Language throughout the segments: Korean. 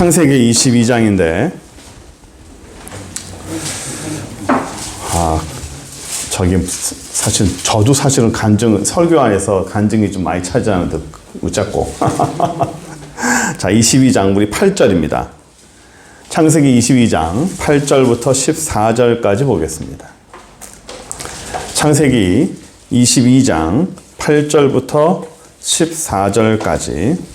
창세기 22장인데 저기 저도 사실은 설교 안에서 간증이 좀 많이 차지하는데 웃자고. 자, 22장 우리 8절입니다. 창세기 22장 8절부터 14절까지 보겠습니다. 창세기 22장 8절부터 14절까지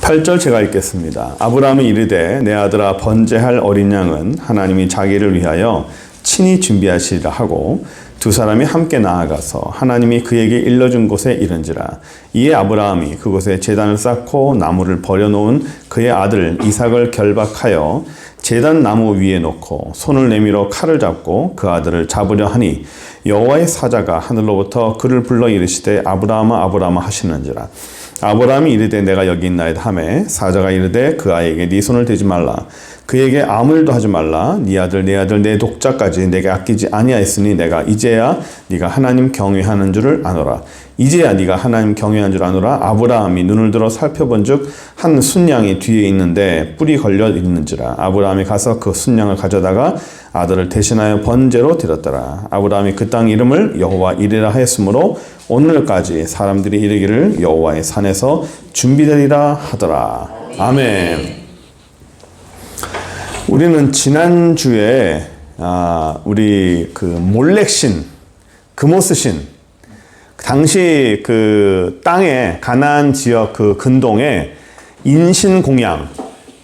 8절 제가 읽겠습니다. 아브라함이 이르되 내 아들아 번제할 어린 양은 하나님이 자기를 위하여 친히 준비하시리라 하고 두 사람이 함께 나아가서 하나님이 그에게 일러준 곳에 이른지라. 이에 아브라함이 그곳에 제단을 쌓고 나무를 버려놓은 그의 아들 이삭을 결박하여 제단 나무 위에 놓고 손을 내밀어 칼을 잡고 그 아들을 잡으려 하니 여호와의 사자가 하늘로부터 그를 불러 이르시되 아브라함아 아브라함아 하시는지라. 아브라함이 이르되 내가 여기 있나이다 하매 사자가 이르되 그 아이에게 네 손을 대지 말라. 그에게 아무 일도 하지 말라. 네 아들 내 독자까지 내게 아끼지 아니하였으니 내가 이제야 네가 하나님 경외하는 줄을 아노라. 이제야 네가 하나님 경외하는 줄 아노라. 아브라함이 눈을 들어 살펴본즉 한 순양이 뒤에 있는데 뿔이 걸려 있는지라. 아브라함이 가서 그 순양을 가져다가 아들을 대신하여 번제로 드렸더라. 아브라함이 그 땅 이름을 여호와 이레라 하였으므로 오늘까지 사람들이 이르기를 여호와의 산에서 준비되리라 하더라. 아멘. 우리는 지난주에 우리 그 몰렉신, 그모스신, 당시 그 땅에 가나안 지역 그 근동에 인신공양,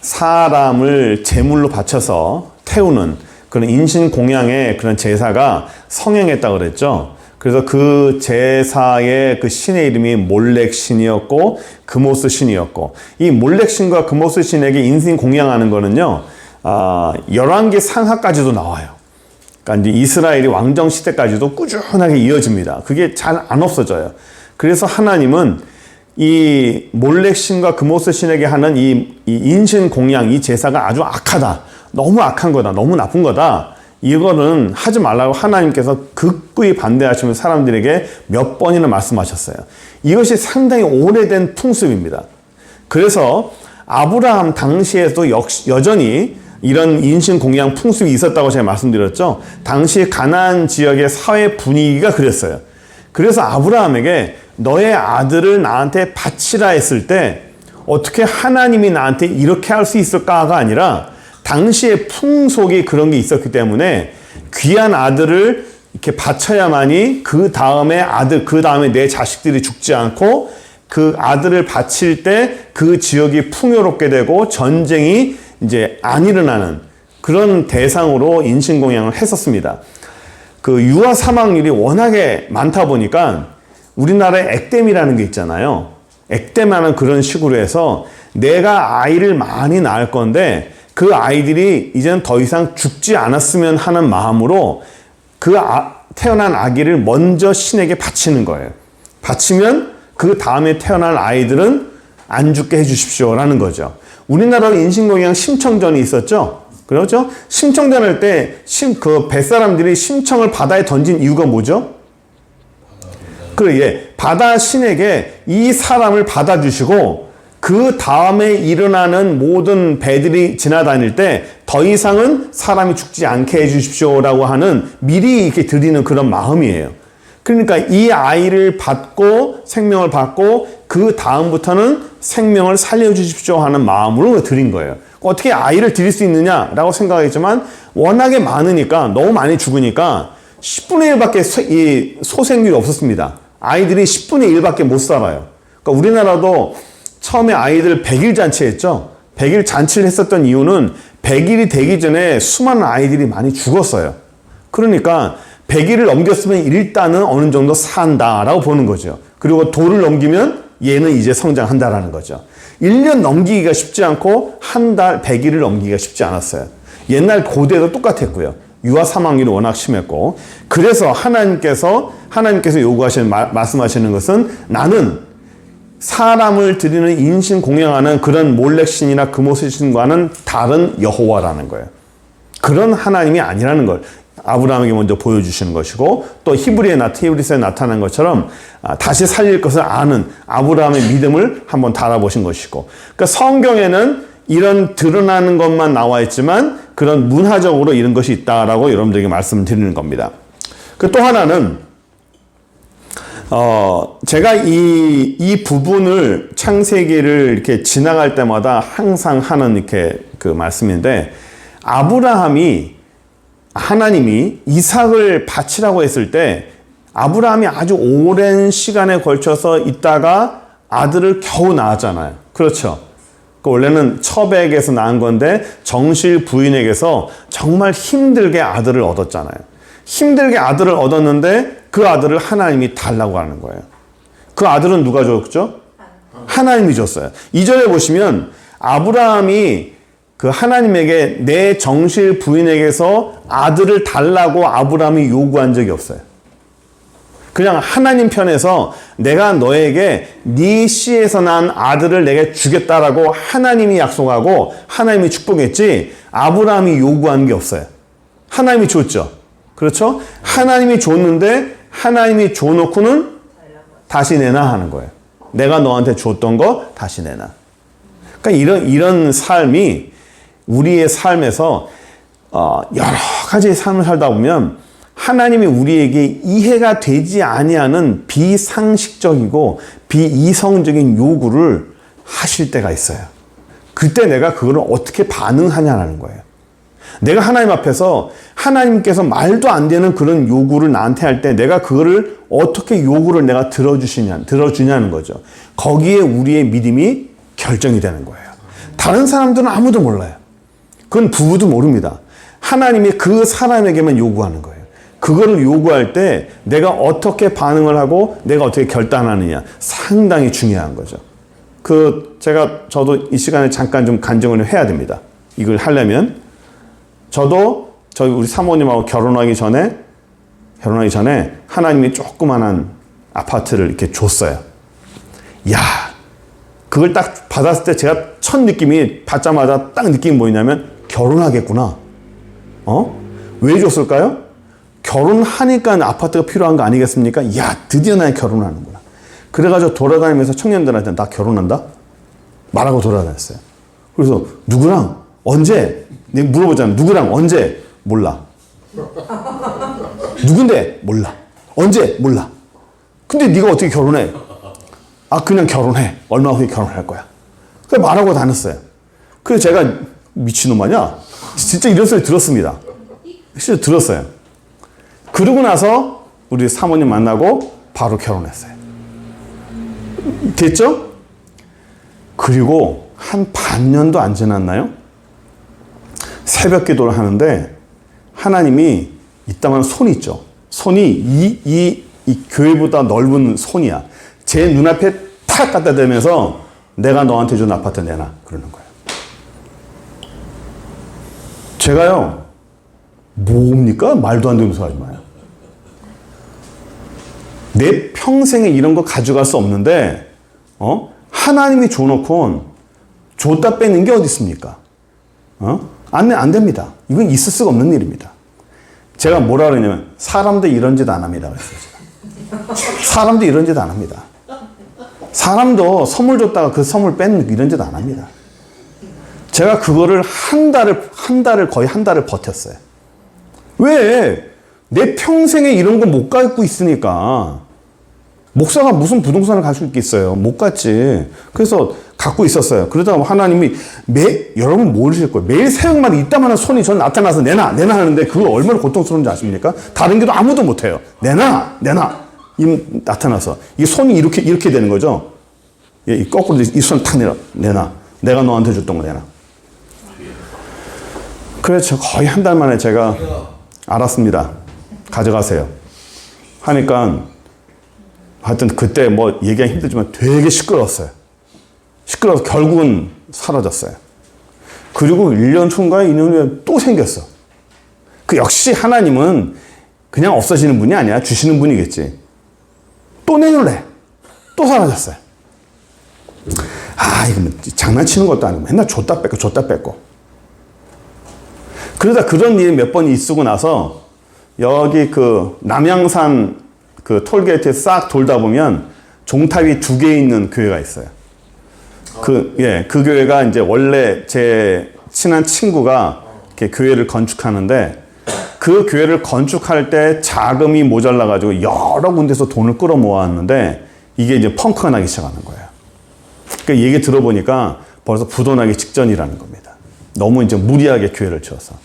사람을 제물로 바쳐서 태우는 그런 인신공양의 그런 제사가 성행했다고 그랬죠. 그래서 그 제사의 그 신의 이름이 몰렉신이었고 그모스신이었고, 이 몰렉신과 그모스신에게 인신공양하는 거는요, 열왕기 상하까지도 나와요. 그러니까 이제 이스라엘이 왕정 시대까지도 꾸준하게 이어집니다. 그게 잘 안 없어져요. 그래서 하나님은 이 몰렉신과 그모스신에게 하는 이 인신 공양, 이 제사가 아주 악하다. 너무 악한 거다. 너무 나쁜 거다. 이거는 하지 말라고 하나님께서 극구히 반대하시면서 사람들에게 몇 번이나 말씀하셨어요. 이것이 상당히 오래된 풍습입니다. 그래서 아브라함 당시에도 여전히 이런 인신공양 풍습이 있었다고 제가 말씀드렸죠. 당시 가나안 지역의 사회 분위기가 그랬어요. 그래서 아브라함에게 너의 아들을 나한테 바치라 했을 때 어떻게 하나님이 나한테 이렇게 할 수 있을까가 아니라 당시의 풍속이 그런 게 있었기 때문에 귀한 아들을 이렇게 바쳐야만이 그 다음에 내 자식들이 죽지 않고 그 아들을 바칠 때 그 지역이 풍요롭게 되고 전쟁이 이제 안 일어나는 그런 대상으로 인신공양을 했었습니다. 그 유아 사망률이 워낙에 많다 보니까 우리나라에 액땜이라는 게 있잖아요. 액땜하는 그런 식으로 해서 내가 아이를 많이 낳을 건데 그 아이들이 이제는 더 이상 죽지 않았으면 하는 마음으로 그 태어난 아기를 먼저 신에게 바치는 거예요. 바치면 그 다음에 태어날 아이들은 안 죽게 해주십시오라는 거죠. 우리나라도 인신공양 심청전이 있었죠. 그렇죠? 심청전 할 때 그 뱃사람들이 심청을 바다에 던진 이유가 뭐죠? 그래, 바다 신에게 이 사람을 받아주시고 그 다음에 일어나는 모든 배들이 지나다닐 때 더 이상은 사람이 죽지 않게 해주십시오라고 하는 미리 이렇게 드리는 그런 마음이에요. 그러니까 이 아이를 받고 생명을 받고 그 다음부터는 생명을 살려주십시오 하는 마음으로 드린 거예요. 어떻게 아이를 드릴 수 있느냐라고 생각했지만 워낙에 많으니까, 너무 많이 죽으니까 10분의 1밖에 이 소생률이 없었습니다. 아이들이 10분의 1밖에 못 살아요. 그러니까 우리나라도 처음에 아이들 100일 잔치했죠. 100일 잔치를 했었던 이유는 100일이 되기 전에 수많은 아이들이 많이 죽었어요. 그러니까 100일을 넘겼으면 일단은 어느 정도 산다라고 보는 거죠. 그리고 도를 넘기면 얘는 이제 성장한다라는 거죠. 1년 넘기기가 쉽지 않고 한 달 100일을 넘기기가 쉽지 않았어요. 옛날 고대도 똑같았고요. 유아 사망률이 워낙 심했고, 그래서 하나님께서 요구하시는 말씀하시는 것은 나는 사람을 드리는 인신 공양하는 그런 몰렉신이나 그모스신과는 다른 여호와라는 거예요. 그런 하나님이 아니라는 걸. 아브라함에게 먼저 보여주시는 것이고 또 히브리서에 나타난 것처럼 다시 살릴 것을 아는 아브라함의 믿음을 한번 달아보신 것이고, 그러니까 성경에는 이런 드러나는 것만 나와 있지만 그런 문화적으로 이런 것이 있다라고 여러분들에게 말씀드리는 겁니다. 그 또 하나는 제가 이 부분을 창세기를 이렇게 지나갈 때마다 항상 하는 이렇게 그 말씀인데, 하나님이 이삭을 바치라고 했을 때 아브라함이 아주 오랜 시간에 걸쳐서 있다가 아들을 겨우 낳았잖아요. 그렇죠. 원래는 첩에게서 낳은 건데 정실 부인에게서 정말 힘들게 아들을 얻었잖아요. 힘들게 아들을 얻었는데 그 아들을 하나님이 달라고 하는 거예요. 그 아들은 누가 줬죠? 하나님이 줬어요. 2절에 보시면 아브라함이 그 하나님에게 내 정실 부인에게서 아들을 달라고 아브라함이 요구한 적이 없어요. 그냥 하나님 편에서 내가 너에게 네 씨에서 난 아들을 내게 주겠다라고 하나님이 약속하고 하나님이 축복했지 아브라함이 요구한 게 없어요. 하나님이 줬죠. 그렇죠? 하나님이 줬는데 하나님이 줘놓고는 다시 내놔 하는 거예요. 내가 너한테 줬던 거 다시 내놔. 그러니까 이런 삶이 우리의 삶에서 여러 가지의 삶을 살다 보면 하나님이 우리에게 이해가 되지 아니하는 비상식적이고 비이성적인 요구를 하실 때가 있어요. 그때 내가 그걸 어떻게 반응하냐는 거예요. 내가 하나님 앞에서 하나님께서 말도 안 되는 그런 요구를 나한테 할 때 내가 그거를 어떻게 요구를 내가 들어주냐는 거죠. 거기에 우리의 믿음이 결정이 되는 거예요. 다른 사람들은 아무도 몰라요. 그건 부부도 모릅니다. 하나님이 그 사람에게만 요구하는 거예요. 그거를 요구할 때 내가 어떻게 반응을 하고 내가 어떻게 결단하느냐 상당히 중요한 거죠. 저도 이 시간에 잠깐 좀 간증을 해야 됩니다. 이걸 하려면 저희 우리 사모님하고 결혼하기 전에 하나님이 조그만한 아파트를 이렇게 줬어요. 야, 그걸 딱 받았을 때 제가 첫 느낌이 받자마자 딱 느낌이 뭐냐면 결혼하겠구나. 왜 줬을까요? 결혼하니까 아파트가 필요한 거 아니겠습니까? 야, 드디어 나 결혼하는구나. 그래가지고 돌아다니면서 청년들한테 나 결혼한다? 말하고 돌아다녔어요. 그래서 누구랑? 언제? 내가 물어보잖아. 누구랑? 언제? 몰라. 누군데? 몰라. 언제? 몰라. 근데 네가 어떻게 결혼해? 그냥 결혼해. 얼마 후에 결혼할 거야. 그래 말하고 다녔어요. 그래서 제가 미친놈 아니야? 진짜 이런 소리 들었습니다. 실제로 들었어요. 그러고 나서 우리 사모님 만나고 바로 결혼했어요. 됐죠? 그리고 한 반년도 안 지났나요? 새벽 기도를 하는데 하나님이 이따만 손이 있죠. 손이 이 교회보다 넓은 손이야. 제 눈앞에 탁 갖다 대면서 내가 너한테 준 아파트 내놔. 그러는 거예요. 제가요, 뭡니까? 말도 안 되는 소리 하지 마요. 내 평생에 이런 거 가져갈 수 없는데, 하나님이 줘놓고 줬다 뺏는 게 어디 있습니까? 안 됩니다. 이건 있을 수가 없는 일입니다. 제가 뭐라 그러냐면, 사람도 이런 짓 안 합니다. 그랬어요. 사람도 이런 짓 안 합니다. 사람도 선물 줬다가 그 선물 뺏는 이런 짓 안 합니다. 제가 그거를 거의 한 달을 버텼어요. 왜? 내 평생에 이런 거 못 갖고 있으니까. 목사가 무슨 부동산을 갈 수 있겠어요? 못 갔지. 그래서 갖고 있었어요. 그러다가 하나님이 여러분 모르실 거예요. 매일 새벽마다 이따만한 손이 전 나타나서 내놔 하는데 그거 얼마나 고통스러운지 아십니까? 다른 게도 아무도 못해요. 내놔. 나타나서. 이 손이 이렇게 되는 거죠. 거꾸로 이 손 탁 내놔. 내가 너한테 줬던 거 내놔. 그래서 거의 한 달 만에 제가 알았습니다. 가져가세요. 하니까 하여튼 그때 뭐 얘기하기 힘들지만 되게 시끄러웠어요. 시끄러워서 결국은 사라졌어요. 그리고 1년 후인가 2년 후에 또 생겼어. 그 역시 하나님은 그냥 없어지는 분이 아니야. 주시는 분이겠지. 또 내놓으래. 또 사라졌어요. 이거 장난치는 것도 아니고 맨날 줬다 뺏고. 그러다 그런 일이 몇 번 있고 나서 여기 그 남양산 그 톨게이트에 싹 돌다 보면 종탑이 2개 있는 교회가 있어요. 그 교회가 이제 원래 제 친한 친구가 이렇게 교회를 건축하는데 그 교회를 건축할 때 자금이 모자라가지고 여러 군데서 돈을 끌어 모았는데 이게 이제 펑크가 나기 시작하는 거예요. 그 얘기 들어보니까 벌써 부도나기 직전이라는 겁니다. 너무 이제 무리하게 교회를 지어서.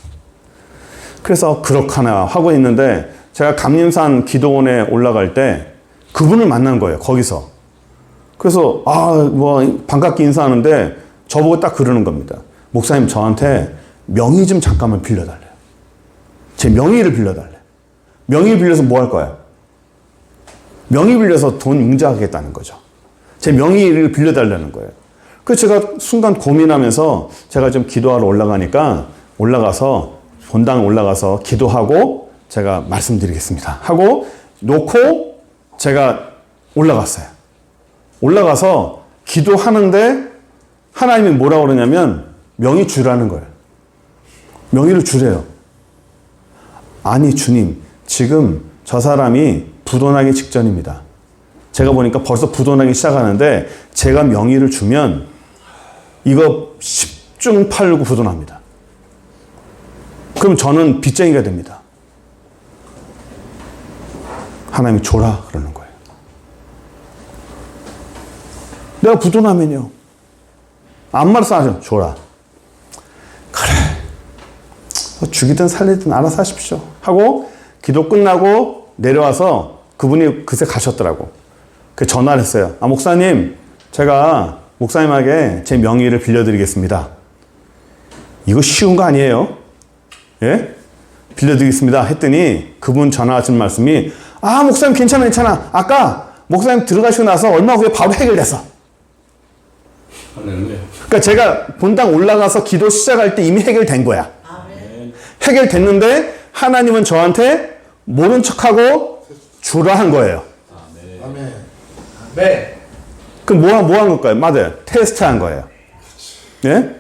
그래서 그렇구나 하고 있는데 제가 감림산 기도원에 올라갈 때 그분을 만난 거예요. 거기서. 그래서 뭐 반갑게 인사하는데 저보고 딱 그러는 겁니다. 목사님 저한테 명의 좀 잠깐만 빌려달래요. 제 명의를 빌려달래. 명의 빌려서 뭐 할 거야? 명의 빌려서 돈 융자하겠다는 거죠. 제 명의를 빌려달라는 거예요. 그래서 제가 순간 고민하면서 제가 좀 기도하러 올라가서 본당 올라가서 기도하고 제가 말씀드리겠습니다 하고 놓고 제가 올라갔어요. 올라가서 기도하는데 하나님이 뭐라고 그러냐면 명의 주라는 거예요. 명의를 주래요. 아니 주님, 지금 저 사람이 부도나기 직전입니다. 제가 보니까 벌써 부도나기 시작하는데 제가 명의를 주면 이거 10중 8구 부도납니다. 그럼 저는 빚쟁이가 됩니다. 하나님이 줘라 그러는 거예요. 내가 부도나면요. 아무 말씀 안 하죠. 줘라. 그래. 죽이든 살리든 알아서 하십시오. 하고 기도 끝나고 내려와서 그분이 그새 가셨더라고. 그 전화를 했어요. 목사님, 제가 목사님에게 제 명의를 빌려드리겠습니다. 이거 쉬운 거 아니에요? 예? 빌려드리겠습니다. 했더니 그분 전화하신 말씀이 목사님 괜찮아. 아까 목사님 들어가시고 나서 얼마 후에 바로 해결됐어. 그러니까 제가 본당 올라가서 기도 시작할 때 이미 해결된 거야. 해결됐는데 하나님은 저한테 모른 척하고 주라 한 거예요. 아멘. 네. 그럼 뭐 한 걸까요? 맞아요. 테스트 한 거예요. 예?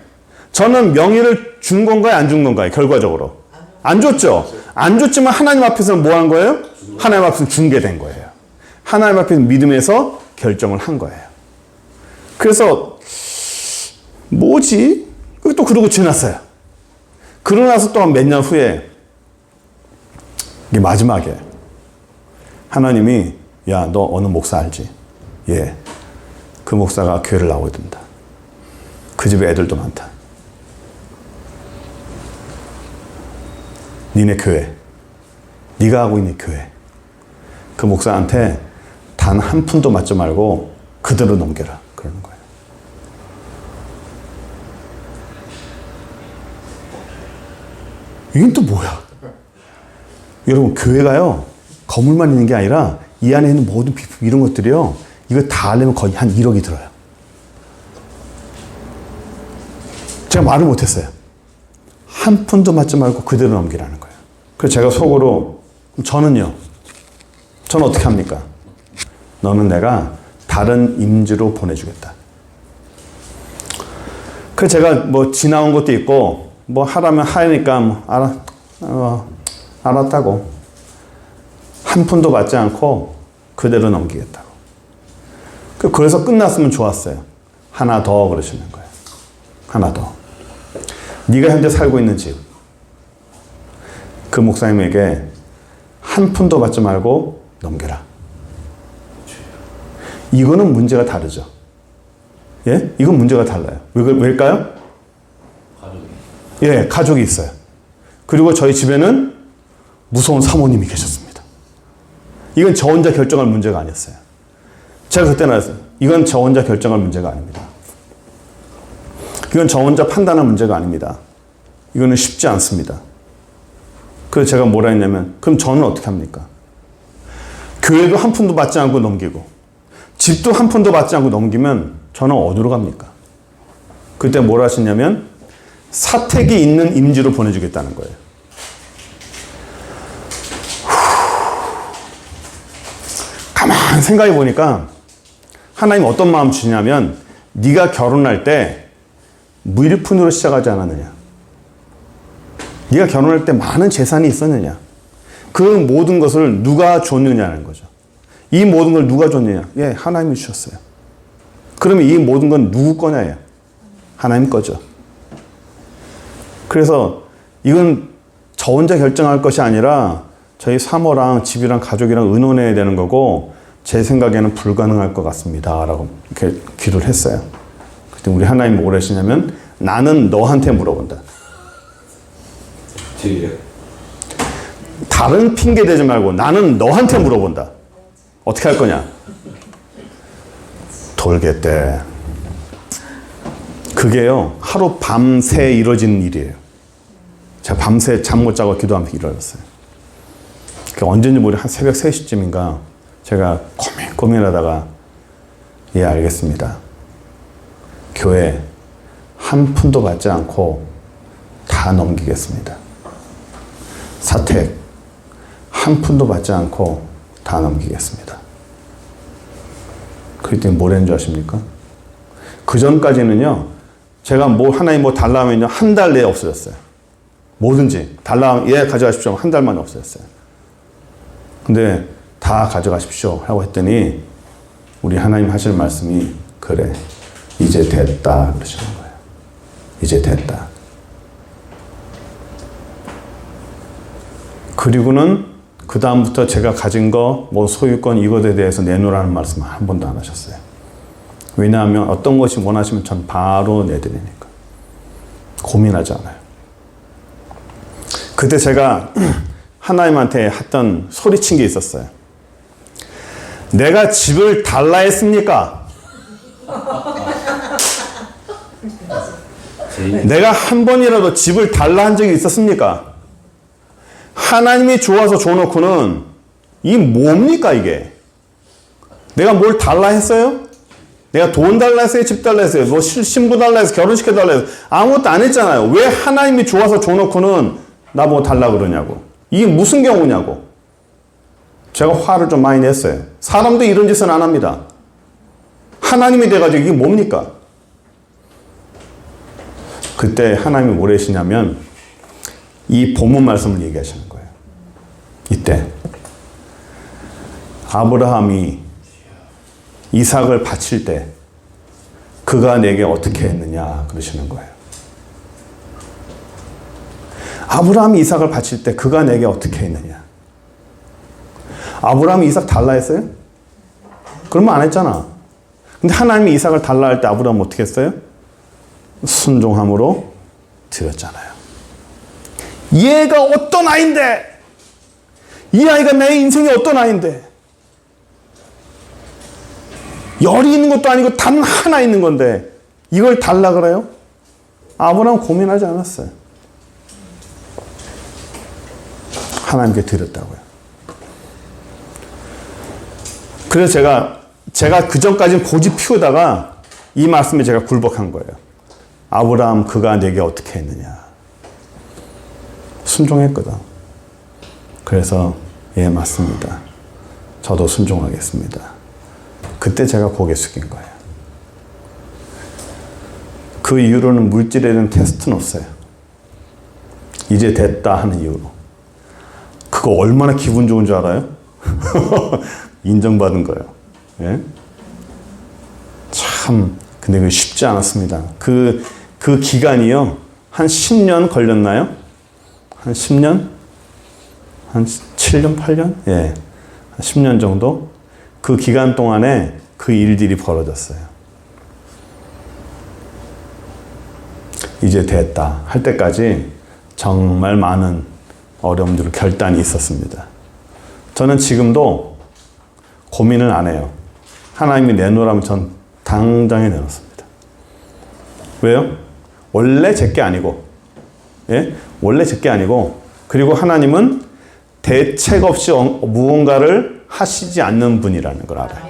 저는 명의를 준 건가요? 안 준 건가요? 결과적으로. 안 줬죠? 안 줬지만 하나님 앞에서는 뭐 한 거예요? 하나님 앞에서 준 게 된 거예요. 하나님 앞에서 믿음에서 결정을 한 거예요. 그래서 뭐지? 또 그러고 지났어요. 그러고 나서 또 몇 년 후에 이게 마지막에 하나님이 야, 너 어느 목사 알지? 예. 그 목사가 교회를 나오게 된다. 그 집에 애들도 많다. 니네 교회, 네가 하고 있는 교회, 그 목사한테 단 한 푼도 맞지 말고 그대로 넘겨라. 그러는 거예요. 이건 또 뭐야? 여러분, 교회가요, 건물만 있는 게 아니라 이 안에 있는 모든 비품 이런 것들이요, 이거 다 하려면 거의 한 1억이 들어요. 제가 말을 못했어요. 한 푼도 맞지 말고 그대로 넘기라는 거예요. 그래서 제가 속으로, 저는 어떻게 합니까? 너는 내가 다른 임지로 보내주겠다. 그래서 제가 뭐 지나온 것도 있고, 뭐 하라면 하니까 알았다고. 한 푼도 받지 않고 그대로 넘기겠다고. 그래서 끝났으면 좋았어요. 하나 더 그러시는 거예요. 하나 더. 네가 현재 살고 있는 집. 그 목사님에게 한 푼도 받지 말고 넘겨라. 이거는 문제가 다르죠. 예? 이건 문제가 달라요. 왜일까요? 예, 가족이 있어요. 그리고 저희 집에는 무서운 사모님이 계셨습니다. 이건 저 혼자 결정할 문제가 아니었어요. 제가 그때는 알았어요. 이건 저 혼자 결정할 문제가 아닙니다. 이건 저 혼자 판단할 문제가 아닙니다. 이거는 쉽지 않습니다. 그래서 제가 뭐라 했냐면, 그럼 저는 어떻게 합니까? 교회도 한 푼도 받지 않고 넘기고, 집도 한 푼도 받지 않고 넘기면 저는 어디로 갑니까? 그때 뭐라 하셨냐면, 사택이 있는 임지로 보내주겠다는 거예요. 가만 생각해 보니까 하나님 어떤 마음 주냐면, 네가 결혼할 때 무일푼으로 시작하지 않았느냐? 네가 결혼할 때 많은 재산이 있었느냐? 그 모든 것을 누가 줬느냐는 거죠. 이 모든 걸 누가 줬느냐? 예, 하나님이 주셨어요. 그러면 이 모든 건 누구 거냐예요? 하나님 거죠. 그래서 이건 저 혼자 결정할 것이 아니라 저희 사모랑 집이랑 가족이랑 의논해야 되는 거고 제 생각에는 불가능할 것 같습니다. 라고 이렇게 기도를 했어요. 그때 우리 하나님 뭐라 하시냐면 나는 너한테 물어본다. 제일이요? 다른 핑계 대지 말고 나는 너한테 물어본다. 어떻게 할 거냐? 돌겠대. 그게요, 하루 밤새 이루어지는 일이에요. 제가 밤새 잠 못 자고 기도하면서 일어났어요. 언제인지 모르겠어요. 한 새벽 3시쯤인가 제가 고민하다가 예, 알겠습니다. 교회 한 푼도 받지 않고 다 넘기겠습니다. 사택 한 푼도 받지 않고 다 넘기겠습니다. 그랬더니 뭐라는 줄 아십니까? 그 전까지는요, 제가 뭐 하나님 뭐 달라면요, 한 달 내에 없어졌어요. 뭐든지 달라면 예, 가져가십시오. 한 달 만에 없어졌어요. 근데 다 가져가십시오 하고 했더니 우리 하나님 하실 말씀이 그래, 이제 됐다 그러시는 거예요. 이제 됐다. 그리고는 그 다음부터 제가 가진 거, 뭐 소유권 이것에 대해서 내놓으라는 말씀 한 번도 안 하셨어요. 왜냐하면 어떤 것이 원하시면 전 바로 내드리니까. 고민하지 않아요. 그때 제가 하나님한테 했던 소리친 게 있었어요. 내가 집을 달라 했습니까? 내가 한 번이라도 집을 달라 한 적이 있었습니까? 하나님이 좋아서 줘놓고는 이 뭡니까 이게? 내가 뭘 달라 했어요? 내가 돈 달라 했어요? 집 달라 했어요? 뭐 신부 달라 해서 결혼시켜 달라 해서 아무것도 안 했잖아요. 왜 하나님이 좋아서 줘놓고는 나 뭐 달라 그러냐고. 이게 무슨 경우냐고. 제가 화를 좀 많이 냈어요. 사람도 이런 짓은 안 합니다. 하나님이 돼가지고 이게 뭡니까? 그때 하나님이 뭐라 하시냐면 이 본문 말씀을 얘기하시는 거예요. 이때 아브라함이 이삭을 바칠 때 그가 내게 어떻게 했느냐 그러시는 거예요. 아브라함이 이삭을 바칠 때 그가 내게 어떻게 했느냐. 아브라함이 이삭 달라 했어요? 그러면 안 했잖아. 근데 하나님이 이삭을 달라 할 때 아브라함은 어떻게 했어요? 순종함으로 드렸잖아요. 얘가 어떤 아이인데, 이 아이가 내 인생의 어떤 아이인데, 열이 있는 것도 아니고 단 하나 있는 건데 이걸 달라 그래요? 아브라함은 고민하지 않았어요. 하나님께 드렸다고요. 그래서 제가 그 전까지는 고집 피우다가 이 말씀에 제가 굴복한 거예요. 아브라함 그가 내게 어떻게 했느냐. 순종했거든. 그래서 예, 맞습니다. 저도 순종하겠습니다. 그때 제가 고개 숙인 거예요. 그 이후로는 물질에 대한 테스트는 없어요. 이제 됐다 하는 이유로. 그거 얼마나 기분 좋은 줄 알아요? 인정받은 거예요. 예? 참, 근데 그게 쉽지 않았습니다. 그 기간이요, 한 10년 걸렸나요? 한 10년? 한 7년, 8년? 예. 한 10년 정도? 그 기간 동안에 그 일들이 벌어졌어요. 이제 됐다 할 때까지 정말 많은 어려움들, 결단이 있었습니다. 저는 지금도 고민을 안 해요. 하나님이 내놓으라면 전 당장에 내놓습니다. 왜요? 원래 제게 아니고, 예? 원래 제게 아니고, 그리고 하나님은 대책 없이 무언가를 하시지 않는 분이라는 걸 알아요.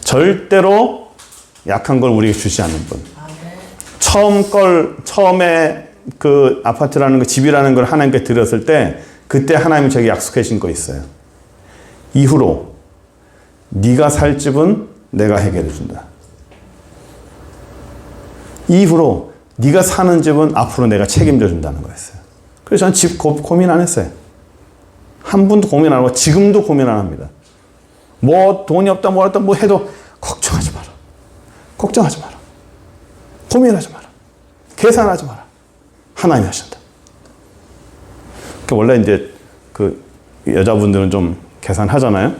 절대로 약한 걸 우리에게 주지 않는 분. 처음에 그 아파트라는 거, 집이라는 걸 하나님께 드렸을 때 그때 하나님이 저에게 약속해 주신 거 있어요. 이후로 네가 살 집은 내가 해결해 준다. 이후로 네가 사는 집은 앞으로 내가 책임져 준다는 거였어요. 그래서 저는 집 고민 안 했어요. 한 분도 고민 안 하고 지금도 고민 안 합니다. 뭐 돈이 없다 뭐 없다 뭐 해도 걱정하지 마라. 걱정하지 마라. 고민하지 마라. 계산하지 마라. 하나님이 하신다. 원래 이제 그 여자분들은 좀 계산하잖아요.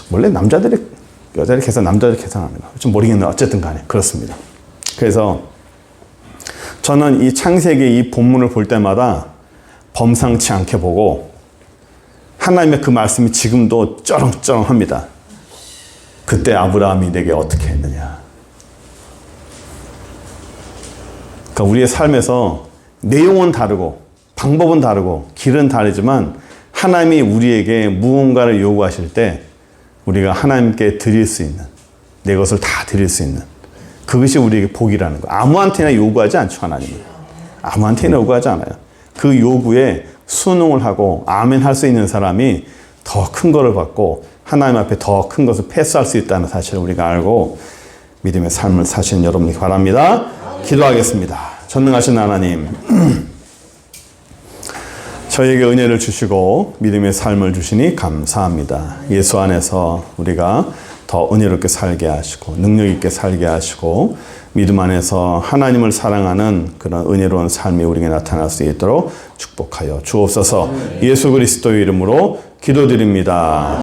원래 여자들이 남자들이 계산합니다. 좀 모르겠는데 어쨌든 간에 그렇습니다. 그래서 저는 이 창세기 이 본문을 볼 때마다 범상치 않게 보고 하나님의 그 말씀이 지금도 쩌렁쩌렁합니다. 그때 아브라함이 내게 어떻게 했느냐. 그러니까 우리의 삶에서 내용은 다르고 방법은 다르고 길은 다르지만 하나님이 우리에게 무언가를 요구하실 때 우리가 하나님께 드릴 수 있는 내 것을 다 드릴 수 있는 그것이 우리에게 복이라는 거예요. 아무한테나 요구하지 않죠. 하나님은. 아무한테나 요구하지 않아요. 그 요구에 순응을 하고 아멘 할 수 있는 사람이 더 큰 거를 받고 하나님 앞에 더 큰 것을 패스할 수 있다는 사실을 우리가 알고 믿음의 삶을 사시는 여러분께 바랍니다. 기도하겠습니다. 전능하신 하나님 저희에게 은혜를 주시고 믿음의 삶을 주시니 감사합니다. 예수 안에서 우리가 더 은혜롭게 살게 하시고 능력 있게 살게 하시고 믿음 안에서 하나님을 사랑하는 그런 은혜로운 삶이 우리에게 나타날 수 있도록 축복하여 주옵소서. 예수 그리스도의 이름으로 기도드립니다.